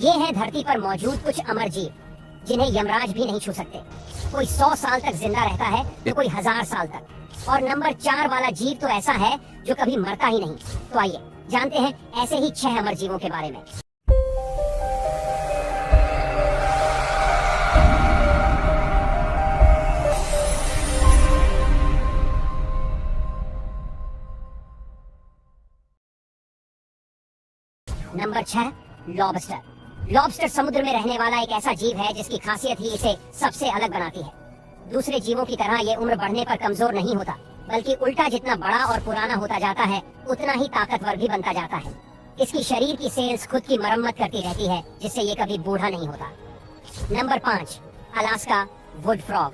ये है धरती पर मौजूद कुछ अमर जीव जिन्हें यमराज भी नहीं छू सकते। कोई 100 साल तक जिंदा रहता है तो कोई 1000 साल तक। और नंबर 4 वाला जीव तो ऐसा है जो कभी मरता ही नहीं। तो आइए जानते हैं ऐसे ही 6 अमर जीवों के बारे में। Number 6, lobster. लॉबस्टर समुद्र में रहने वाला एक ऐसा जीव है जिसकी खासियत ही इसे सबसे अलग बनाती है। दूसरे जीवों की तरह ये उम्र बढ़ने पर कमजोर नहीं होता, बल्कि उल्टा जितना बड़ा और पुराना होता जाता है उतना ही ताकतवर भी बनता जाता है। इसकी शरीर की सेल्स खुद की मरम्मत करती रहती है, जिससे ये कभी बूढ़ा नहीं होता। Number 5, Alaska would frog.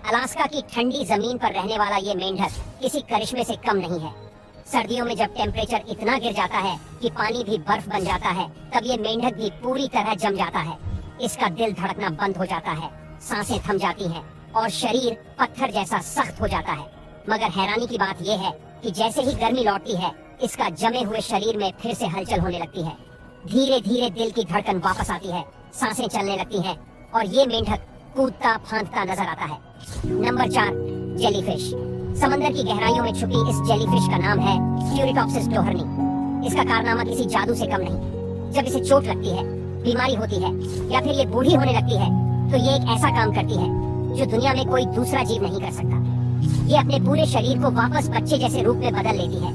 Alaska की ठंडी जमीन पर रहने वाला ये मेंढक किसी करिश्मे से कम नहीं है। सर्दियों में जब टेम्परेचर इतना गिर जाता है कि पानी भी बर्फ बन जाता है, तब ये मेंढक भी पूरी तरह जम जाता है। इसका दिल धड़कना बंद हो जाता है, सांसें थम जाती हैं और शरीर पत्थर जैसा सख्त हो जाता है। मगर हैरानी की बात यह है कि जैसे ही गर्मी लौटती है, इसका जमे हुए शरीर में फिर से हलचल होने लगती है। धीरे धीरे दिल की धड़कन वापस आती है, सांसें चलने लगती हैं और ये मेंढक कूदता फांदता नजर आता है। Number 4, jellyfish. समंदर की गहराइयों में छुपी इस जेलीफिश का नाम है क्यूरिटॉप्सिस डोहर्नी। इसका कारनामा किसी जादू से कम नहीं। जब इसे चोट लगती है, बीमारी होती है या फिर ये बूढ़ी होने लगती है, तो ये एक ऐसा काम करती है जो दुनिया में कोई दूसरा जीव नहीं कर सकता। ये अपने पूरे शरीर को वापस बच्चे जैसे रूप में बदल लेती है,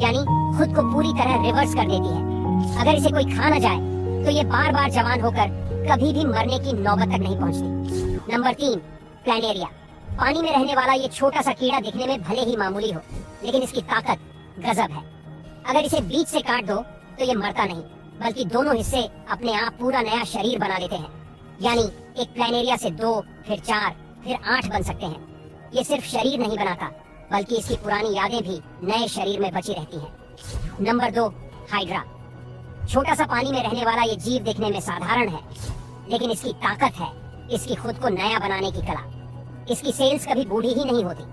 यानी खुद को पूरी तरह रिवर्स कर देती है। अगर इसे कोई खा न जाए तो ये बार बार जवान होकर कभी भी मरने की नौबत तक नहीं पहुंचती। Number 3, planaria. पानी में रहने वाला ये छोटा सा कीड़ा दिखने में भले ही मामूली हो, लेकिन इसकी ताकत गजब है। अगर इसे बीच से काट दो तो ये मरता नहीं, बल्कि दोनों हिस्से अपने आप पूरा नया शरीर बना लेते हैं। यानी एक प्लैनेरिया से 2, फिर 4, फिर 8 बन सकते हैं। ये सिर्फ शरीर नहीं बनाता, बल्कि इसकी पुरानी यादें भी नए शरीर में बची रहती हैं। Number 2, hydra. छोटा सा पानी में रहने वाला ये जीव दिखने में साधारण है, लेकिन इसकी ताकत है इसकी खुद को नया बनाने की कला। इसकी सेल्स कभी बूढ़ी ही नहीं होती।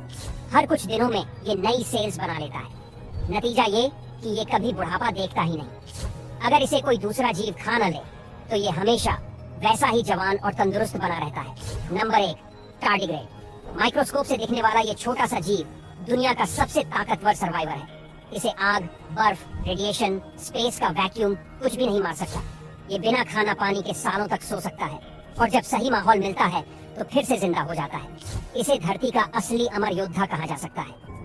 हर कुछ दिनों में ये नई सेल्स बना लेता है। नतीजा ये कि ये कभी बुढ़ापा देखता ही नहीं। अगर इसे कोई दूसरा जीव खा न ले तो ये हमेशा वैसा ही जवान और तंदुरुस्त बना रहता है। Number 1, tardigrade. माइक्रोस्कोप से दिखने वाला ये छोटा सा जीव दुनिया का सबसे ताकतवर सर्वाइवर है। इसे आग, बर्फ, रेडिएशन, स्पेस का वैक्यूम कुछ भी नहीं मार सकता। ये बिना खाना पानी के सालों तक सो सकता है और जब सही माहौल मिलता है तो फिर से जिंदा हो जाता है। इसे धरती का असली अमर योद्धा कहा जा सकता है।